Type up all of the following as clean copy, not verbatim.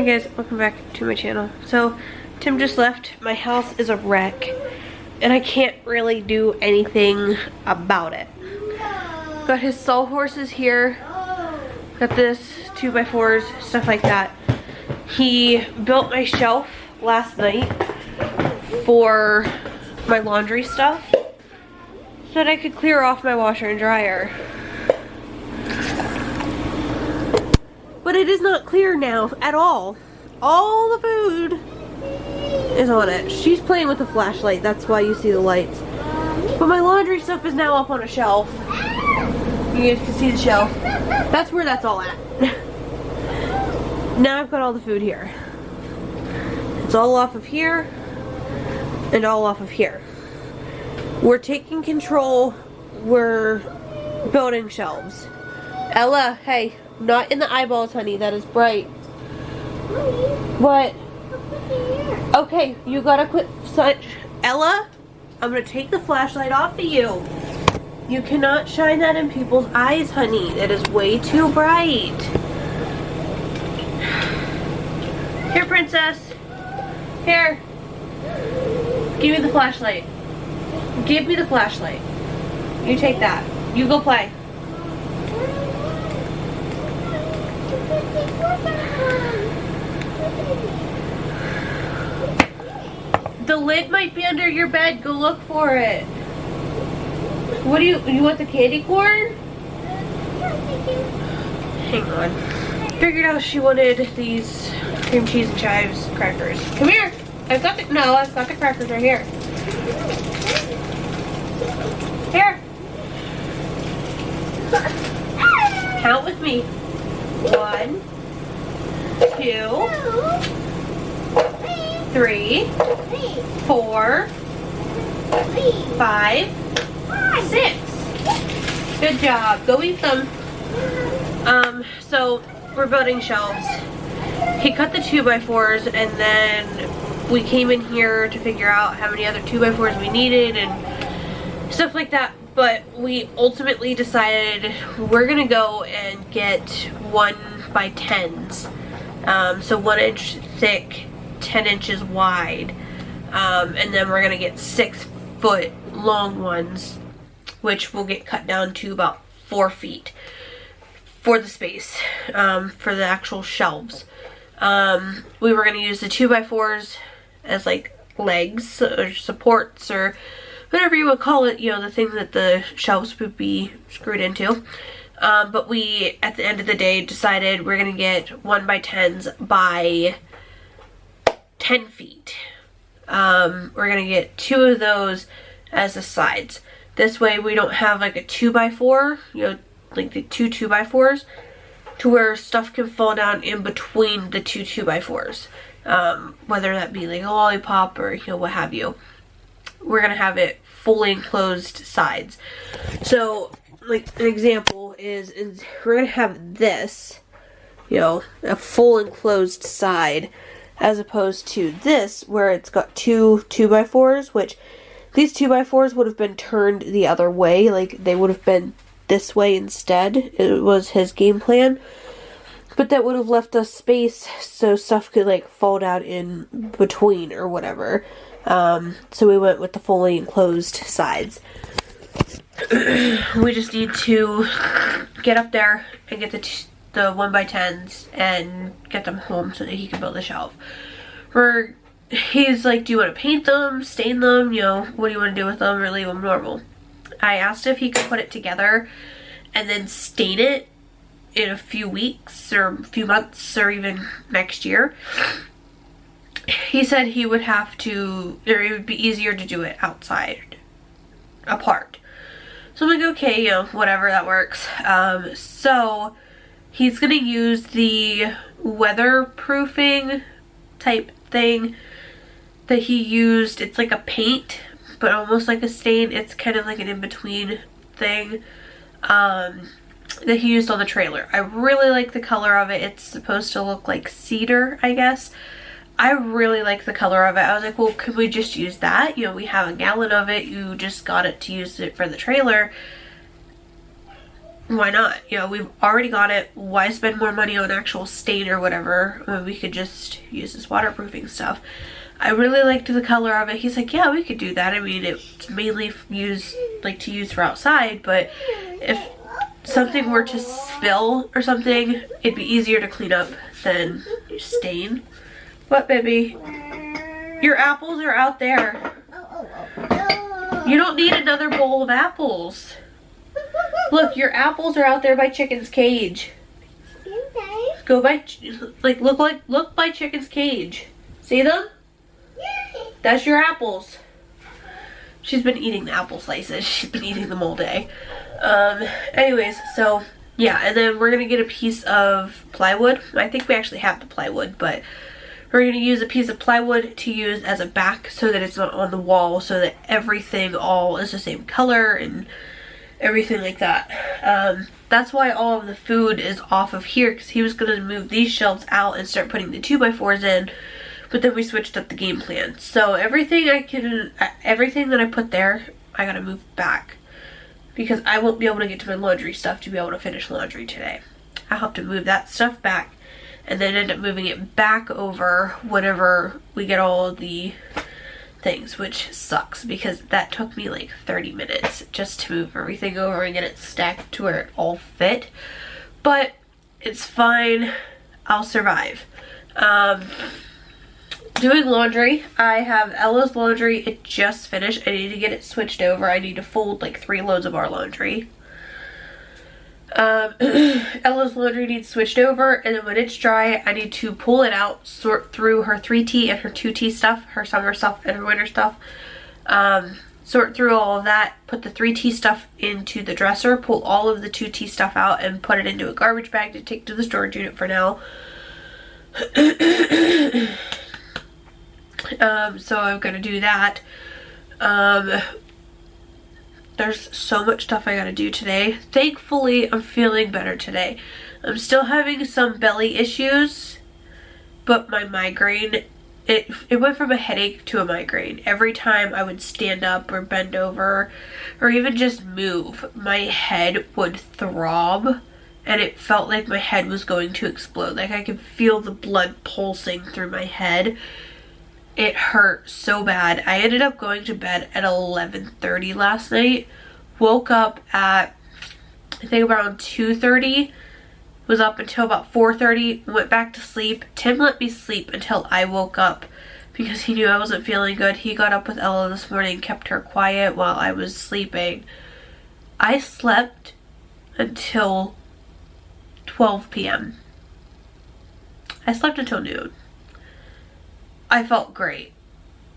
Hi guys, welcome back to my channel. So, Tim just left. My house is a wreck, and I can't really do anything about it. Got his sawhorses here. Got this 2x4s, stuff like that. He built my shelf last night for my laundry stuff so that I could clear off my washer and dryer. But it is not clear now at all. All the food is on it. She's playing with the flashlight, that's why you see the lights. But my laundry stuff is now up on a shelf. You guys can see the shelf. That's where that's all at. Now I've got all the food here. It's all off of here and all off of here. We're taking control. We're building shelves. Ella, hey, not in the eyeballs, honey. That is bright. What? Okay, you gotta quit such. Ella, I'm gonna take the flashlight off of you. You cannot shine that in people's eyes, honey. It is way too bright. Here, princess. Here. Give me the flashlight. Give me the flashlight. You take that. You go play. The lid might be under your bed. Go look for it. What do you want the candy corn? Hang on. Figured out she wanted these cream cheese and chives crackers. Come here. I've got the crackers right here. Here. Count with me. 1, 2, 3, 4, 5, 6. Good job. Go eat them. So we're building shelves. He cut the 2x4s, and then we came in here to figure out how many other 2x4s we needed and stuff like that. But we ultimately decided we're gonna go and get 1x10s. So 1 inch thick, 10 inches wide. And then we're gonna get 6-foot long ones, which will get cut down to about 4 feet for the space, for the actual shelves. We were gonna use the 2x4s as like legs or supports or whatever you would call it, you know, the thing that the shelves would be screwed into. But we, at the end of the day, decided we're gonna get 1x10s by 10 feet. We're gonna get 2 of those as the sides. This way we don't have like a 2x4, you know, like the 2 2x4s, to where stuff can fall down in between the 2 2x4s. Whether that be like a lollipop or, you know, what have you. We're gonna have it fully enclosed sides. So, like an example is we're gonna have this, you know, a full enclosed side, as opposed to this where it's got 2 2x4s, which these 2x4s would have been turned the other way, like they would have been this way instead. It was his game plan. But that would have left us space so stuff could like fold out in between or whatever. So we went with the fully enclosed sides. We just need to get up there and get the 1x10s and get them home so that he can build the shelf. He's like, do you want to paint them, stain them, you know, what do you want to do with them, or leave them normal? I asked if he could put it together and then stain it in a few weeks or a few months or even next year. He said he would have to, or it would be easier to do it outside, apart. So I'm like, okay, you know, whatever, that works. So he's gonna use the weatherproofing type thing that he used. It's like a paint, but almost like a stain. It's kind of like an in-between thing that he used on the trailer. I really like the color of it. It's supposed to look like cedar, I guess. I really like the color of it. I was like, well, could we just use that? You know, we have a gallon of it. You just got it to use it for the trailer. why not? You know, we've already got it. Why spend more money on actual stain or whatever when we could just use this waterproofing stuff? I really liked the color of it. He's like, yeah, we could do that. I mean, it's mainly used to use for outside, but if something were to spill or something, it'd be easier to clean up than stain. What, baby? Your apples are out there. You don't need another bowl of apples. Look, your apples are out there by Chicken's cage. Go by, look by Chicken's cage. See them? That's your apples. She's been eating the apple slices. She's been eating them all day. Anyways, so yeah, and then we're gonna get a piece of plywood. I think we actually have the plywood, but we're gonna use a piece of plywood to use as a back so that it's not on the wall, so that everything all is the same color and everything like that. That's why all of the food is off of here, because he was gonna move these shelves out and start putting the 2x4s in. But then we switched up the game plan. So everything that I put there, I gotta move back. Because I won't be able to get to my laundry stuff to be able to finish laundry today. I'll have to move that stuff back and then end up moving it back over whenever we get all of the things, which sucks because that took me like 30 minutes just to move everything over and get it stacked to where it all fit. But it's fine. I'll survive. Doing laundry. I have Ella's laundry. It just finished. I need to get it switched over. I need to fold like 3 loads of our laundry. Ella's laundry needs switched over, and then when it's dry, I need to pull it out, sort through her 3T and her 2T stuff, her summer stuff and her winter stuff. Sort through all of that, put the 3T stuff into the dresser, pull all of the 2T stuff out, and put it into a garbage bag to take to the storage unit for now. So I'm gonna do that. There's so much stuff I gotta do today. Thankfully, I'm feeling better today. I'm still having some belly issues, but my migraine, it went from a headache to a migraine. Every time I would stand up or bend over or even just move, my head would throb and it felt like my head was going to explode. Like I could feel the blood pulsing through my head. It hurt so bad. I ended up going to bed at 11:30 last night. Woke up at, I think, around 2:30. Was up until about 4:30. Went back to sleep. Tim let me sleep until I woke up because he knew I wasn't feeling good. He got up with Ella this morning, kept her quiet while I was sleeping. I slept until 12 p.m. I slept until noon. I felt great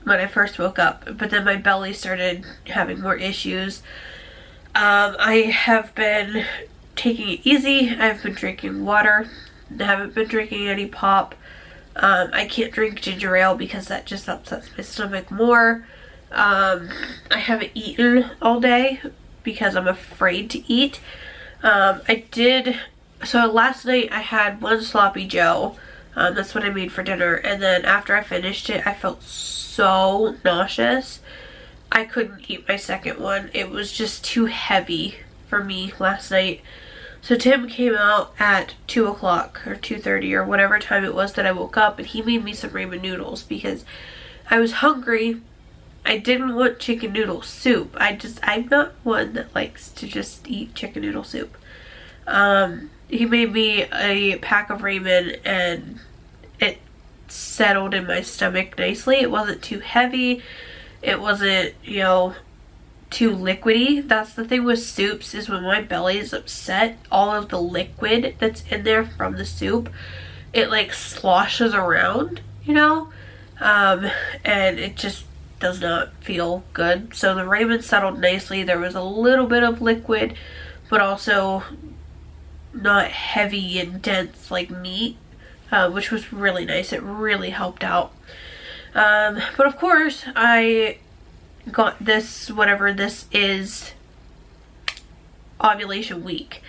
when I first woke up, but then my belly started having more issues. I have been taking it easy. I've been drinking water. I haven't been drinking any pop. I can't drink ginger ale because that just upsets my stomach more. I haven't eaten all day because I'm afraid to eat. So last night I had 1 sloppy joe. That's what I made for dinner, and then after I finished it, I felt so nauseous. I couldn't eat my second one. It was just too heavy for me last night. So Tim came out at 2 o'clock or 2:30 or whatever time it was that I woke up, and he made me some ramen noodles because I was hungry. I didn't want chicken noodle soup. I'm not one that likes to just eat chicken noodle soup. He made me a pack of ramen and it settled in my stomach nicely. It wasn't too heavy. It wasn't, too liquidy. That's the thing with soups, is when my belly is upset, all of the liquid that's in there from the soup, it like sloshes around, and it just does not feel good. So the ramen settled nicely. There was a little bit of liquid, but also not heavy and dense like meat, which was really nice. It really helped out. But of course I got this, whatever this is, ovulation week.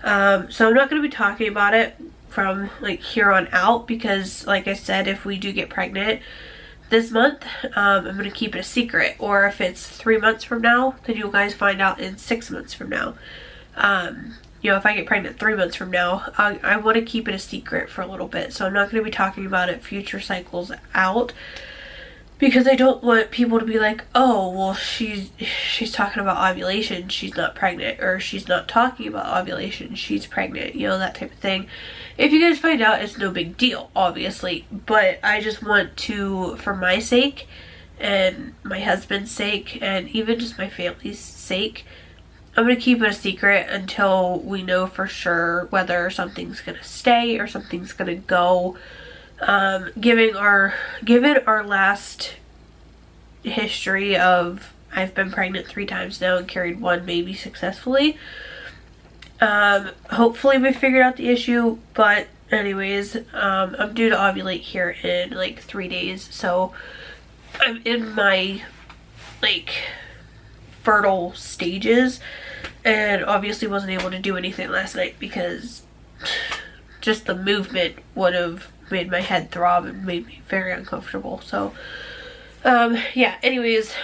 So I'm not going to be talking about it from like here on out because, like I said, if we do get pregnant this month, I'm going to keep it a secret. Or if it's 3 months from now, then you guys find out in 6 months from now. you know, if I get pregnant 3 months from now, I want to keep it a secret for a little bit. So I'm not going to be talking about it future cycles out, because I don't want people to be like, oh, well, she's talking about ovulation, she's not pregnant, or she's not talking about ovulation, she's pregnant, you know, that type of thing. If you guys find out, it's no big deal, obviously, but I just want to, for my sake, and my husband's sake, and even just my family's sake, I'm going to keep it a secret until we know for sure whether something's going to stay or something's going to go. Given our last history of, I've been pregnant 3 times now and carried 1 baby successfully. Hopefully we figured out the issue, but anyways, I'm due to ovulate here in like 3 days, so I'm in my like fertile stages, and obviously wasn't able to do anything last night because just the movement would have made my head throb and made me very uncomfortable. So yeah, anyways,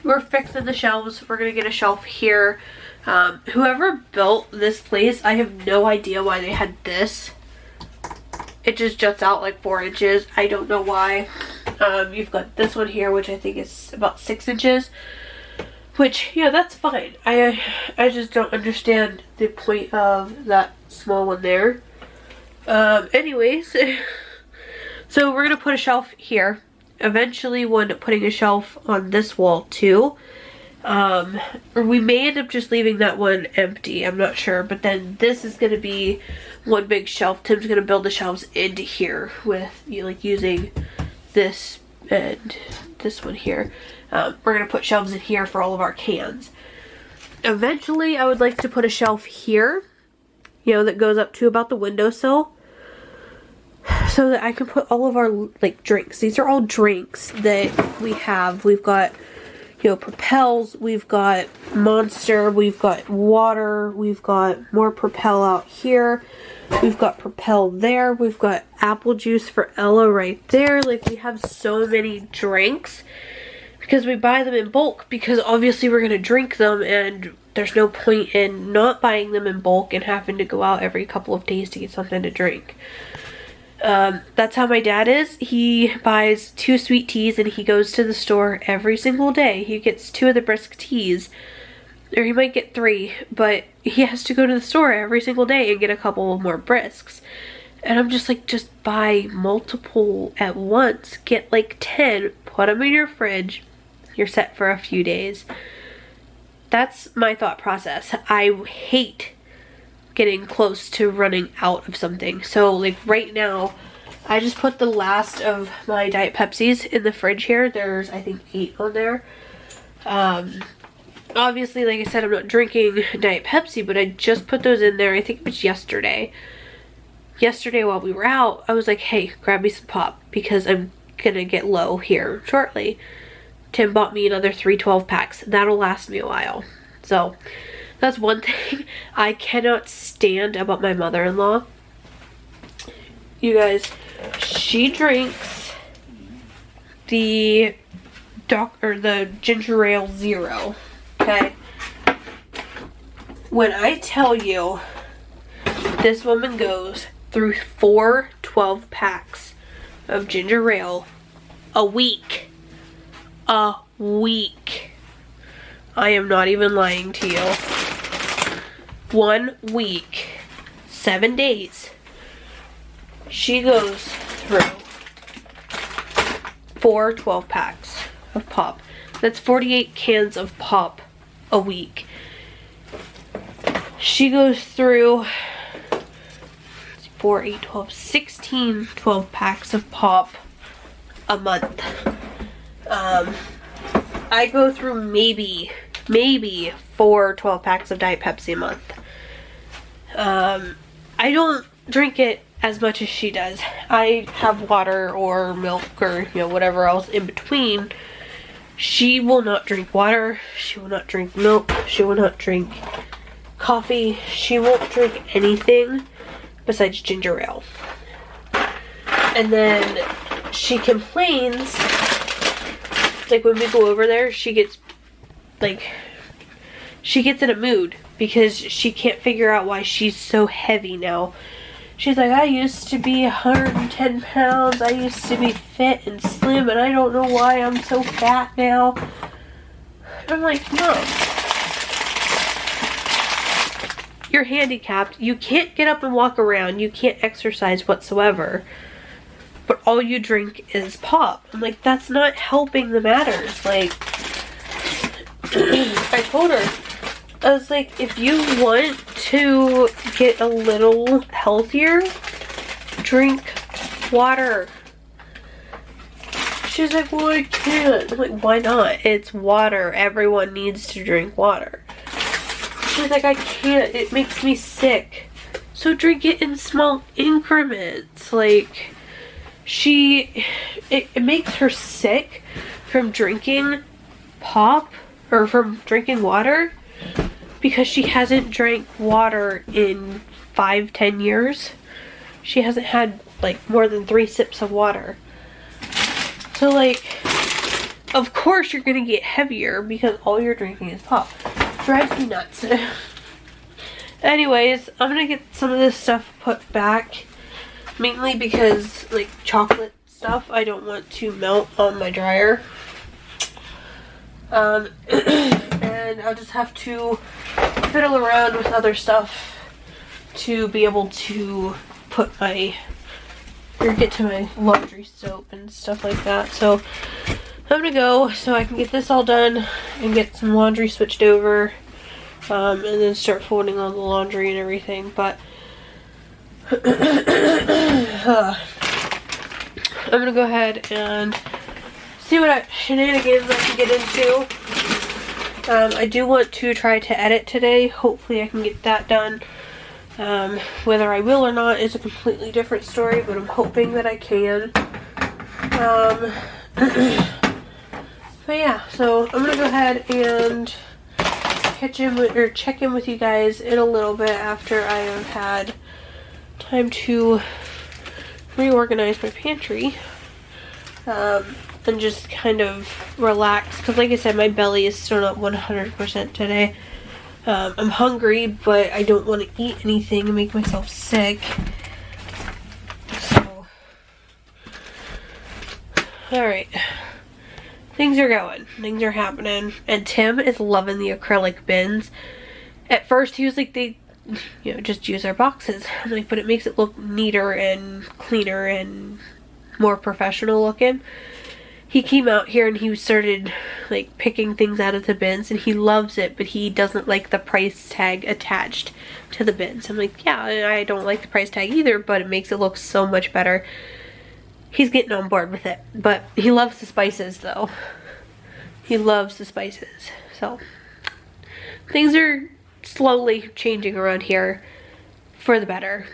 we're fixing the shelves. We're gonna get a shelf here. Whoever built this place, I have no idea why they had this. It just juts out like 4 inches. I don't know why. You've got this one here, which I think is about 6 inches. Which, yeah, that's fine. I just don't understand the point of that small one there. Anyways, so we're gonna put a shelf here. Eventually we'll end up putting a shelf on this wall too. Or we may end up just leaving that one empty, I'm not sure. But then this is gonna be one big shelf. Tim's gonna build the shelves into here with, you know, like using this and this one here. We're gonna put shelves in here for all of our cans. Eventually I would like to put a shelf here, you know, that goes up to about the windowsill, so that I can put all of our like drinks. These are all drinks that we have. We've got, you know, Propels, we've got Monster, we've got water, we've got more Propel out here, we've got Propel there, we've got apple juice for Ella right there. Like, we have so many drinks because we buy them in bulk, because obviously we're gonna drink them, and there's no point in not buying them in bulk and having to go out every couple of days to get something to drink. That's how my dad is. He buys 2 sweet teas and he goes to the store every single day. He gets 2 of the brisk teas, or he might get 3, but he has to go to the store every single day and get a couple of more brisks. And I'm just like, just buy multiple at once. Get like 10, put them in your fridge. You're set for a few days. That's my thought process. I hate getting close to running out of something. So like right now, I just put the last of my Diet Pepsis in the fridge here. There's, I think, 8 on there. Obviously, like I said, I'm not drinking Diet Pepsi, but I just put those in there. I think it was yesterday. Yesterday while we were out, I was like, hey, grab me some pop, because I'm gonna get low here shortly. Tim bought me another 3 12 packs. That'll last me a while. So that's one thing I cannot stand about my mother-in-law. You guys, she drinks the ginger ale zero. Okay. When I tell you this woman goes through 4 12 packs of ginger ale a week. A week. I am not even lying to you. 1 week, 7 days, she goes through 4 12 packs of pop. That's 48 cans of pop a week. She goes through 4, 8, 12, 16 12 packs of pop a month. I go through maybe 4 12 packs of Diet Pepsi a month. I don't drink it as much as she does. I have water or milk or, you know, whatever else in between. She will not drink water. She will not drink milk. She will not drink coffee. She won't drink anything besides ginger ale. And then she complains, like when we go over there, she gets like, she gets in a mood because she can't figure out why she's so heavy now. She's like, I used to be 110 pounds. I used to be fit and slim, and I don't know why I'm so fat now. I'm like, no. You're handicapped. You can't get up and walk around. You can't exercise whatsoever. But all you drink is pop. I'm like, that's not helping the matters. Like, I told her, I was like, if you want to get a little healthier, drink water. She's like, well, I can't. I'm like, why not? It's water. Everyone needs to drink water. She's like, I can't. It makes me sick. So drink it in small increments. Like, it makes her sick from drinking pop or from drinking water because she hasn't drank water in 5-10 years. She hasn't had like more than 3 sips of water. So like, of course you're gonna get heavier because all you're drinking is pop. Drives me nuts. Anyways, I'm gonna get some of this stuff put back, mainly because like chocolate stuff I don't want to melt on my dryer. And I'll just have to fiddle around with other stuff to be able to put get to my laundry soap and stuff like that. So I'm gonna go so I can get this all done and get some laundry switched over, and then start folding all the laundry and everything. But I'm gonna go ahead and see what shenanigans I can get into. I do want to try to edit today. Hopefully I can get that done. Whether I will or not is a completely different story, but I'm hoping that I can. But yeah, so I'm gonna go ahead and check in with you guys in a little bit after I have had time to reorganize my pantry. And just kind of relax, because like I said, my belly is still not 100% today. I'm hungry, but I don't want to eat anything and make myself sick. So, alright. Things are going. Things are happening. And Tim is loving the acrylic bins. At first, he was like, just use our boxes. I'm like, but it makes it look neater and cleaner and more professional looking. He came out here and he started like picking things out of the bins, and he loves it, but he doesn't like the price tag attached to the bins. I'm like, yeah, I don't like the price tag either, but it makes it look so much better. He's getting on board with it, but he loves the spices though. He loves the spices. So things are slowly changing around here for the better.